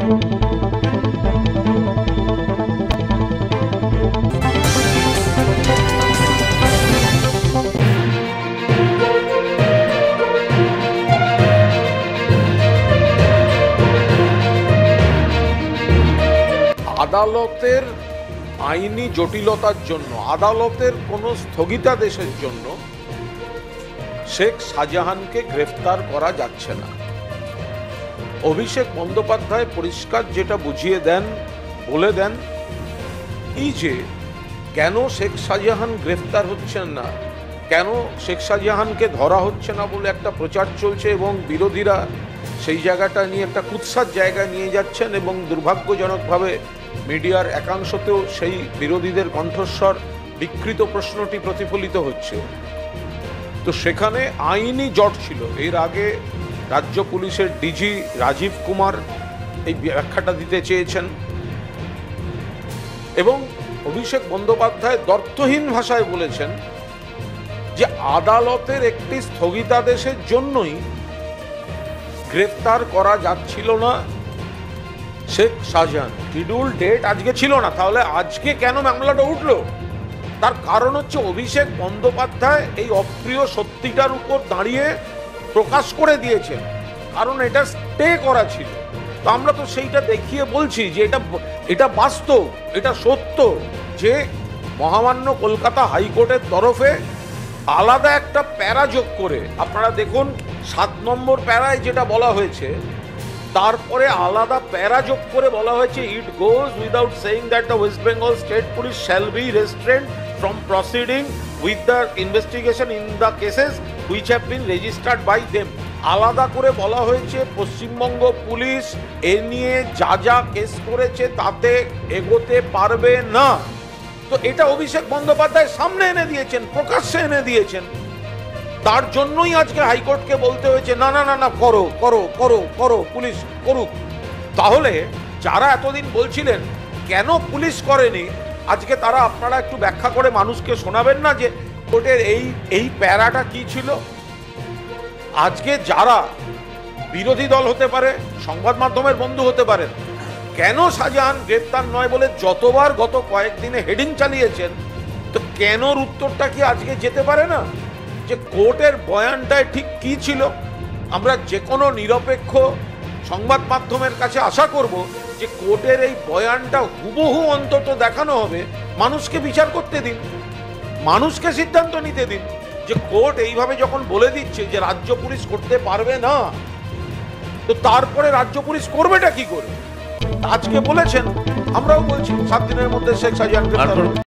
আদালতের আইনি জটিলতার জন্য, আদালতের কোনো স্থগিতাদেশের জন্য শেখ শাহজাহানকে গ্রেফতার করা যাচ্ছে না। অভিষেক বন্দ্যোপাধ্যায় পরিষ্কার যেটা বুঝিয়ে দেন, বলে দেন, এই যে কেন শেখ শাহজাহান গ্রেফতার হচ্ছেন না, কেন শেখ শাহজাহানকে ধরা হচ্ছে না বলে একটা প্রচার চলছে এবং বিরোধীরা সেই জায়গাটা নিয়ে একটা কুৎসার জায়গায় নিয়ে যাচ্ছেন এবং দুর্ভাগ্যজনকভাবে মিডিয়ার একাংশতেও সেই বিরোধীদের কণ্ঠস্বর বিকৃত প্রশ্নটি প্রতিফলিত হচ্ছে। তো সেখানে আইনি জট ছিল। এর আগে রাজ্য পুলিশের ডিজি রাজীব কুমার এই ব্যাখ্যাটা দিতে চেয়েছেন এবং অভিষেক বন্দ্যোপাধ্যায় দ্ব্যর্থহীন ভাষায় বলেছেন যে আদালতের একটি স্থগিতাদেশের জন্যই গ্রেফতার করা যাচ্ছিল না শেখ শাহজাহান। শিডিউল ডেট আজকে ছিল না, তাহলে আজকে কেন মামলাটা উঠলো? তার কারণ হচ্ছে অভিষেক বন্দ্যোপাধ্যায় এই অপ্রিয় সত্যিটার উপর দাঁড়িয়ে প্রকাশ করে দিয়েছেন, কারণ এটা স্টে করা ছিল। তো আমরা তো সেইটা দেখিয়ে বলছি যে এটা বাস্তব, এটা সত্য যে মহামান্য কলকাতা হাইকোর্টের তরফে আলাদা একটা প্যারা যোগ করে, আপনারা দেখুন 7 নম্বর প্যারায় যেটা বলা হয়েছে, তারপরে আলাদা প্যারা যোগ করে বলা হয়েছে, it goes without saying that the West Bengal state police shall be restrained from proceeding with the investigation in the cases which have been registered by them. আলাদা করে বলা হয়েছে পশ্চিমবঙ্গ পুলিশ এ নিয়ে যা যা কেস করেছে তাতে এগোতে পারবে না। তো এটা অভিষেক বন্দ্যোপাধ্যায় সামনে এনে দিয়েছেন, প্রকাশ্যে এনে দিয়েছেন। তার জন্যই আজকে হাইকোর্টকে বলতে হয়েছে না না না না করো করো করো করো, পুলিশ করুক। তাহলে যারা এতদিন বলছিলেন কেন পুলিশ করেনি, আজকে তারা আপনারা একটু ব্যাখ্যা করে মানুষকে শোনাবেন না যে কোর্টের এই প্যারাটা কি ছিল? আজকে যারা বিরোধী দল হতে পারে, সংবাদ মাধ্যমের বন্ধু হতে পারেন, কেন শাহজাহান গ্রেপ্তার নয় বলে যতবার গত কয়েকদিনে হেডিং চালিয়েছেন, তো কেনর উত্তরটা কি আজকে যেতে পারে না? যে কোর্টের বয়ানটায় ঠিক কি ছিল? আমরা যে কোনো নিরপেক্ষ সংবাদ মাধ্যমের কাছে আশা করব যে কোর্টের এই বয়ানটা হুবহু অন্তত দেখানো হবে, মানুষকে বিচার করতে দিন, মানুষকে সিদ্ধান্ত নিতে দিন। যে কোর্ট এইভাবে যখন বলে দিচ্ছে যে রাজ্য পুলিশ করতে পারবে না, তো তারপরে রাজ্য পুলিশ করবেটা কি করে? আজকে বলেছেন, আমরাও বলছি 7 দিনের মধ্যে শেখ শাহজাহান গ্রেফতার হবে।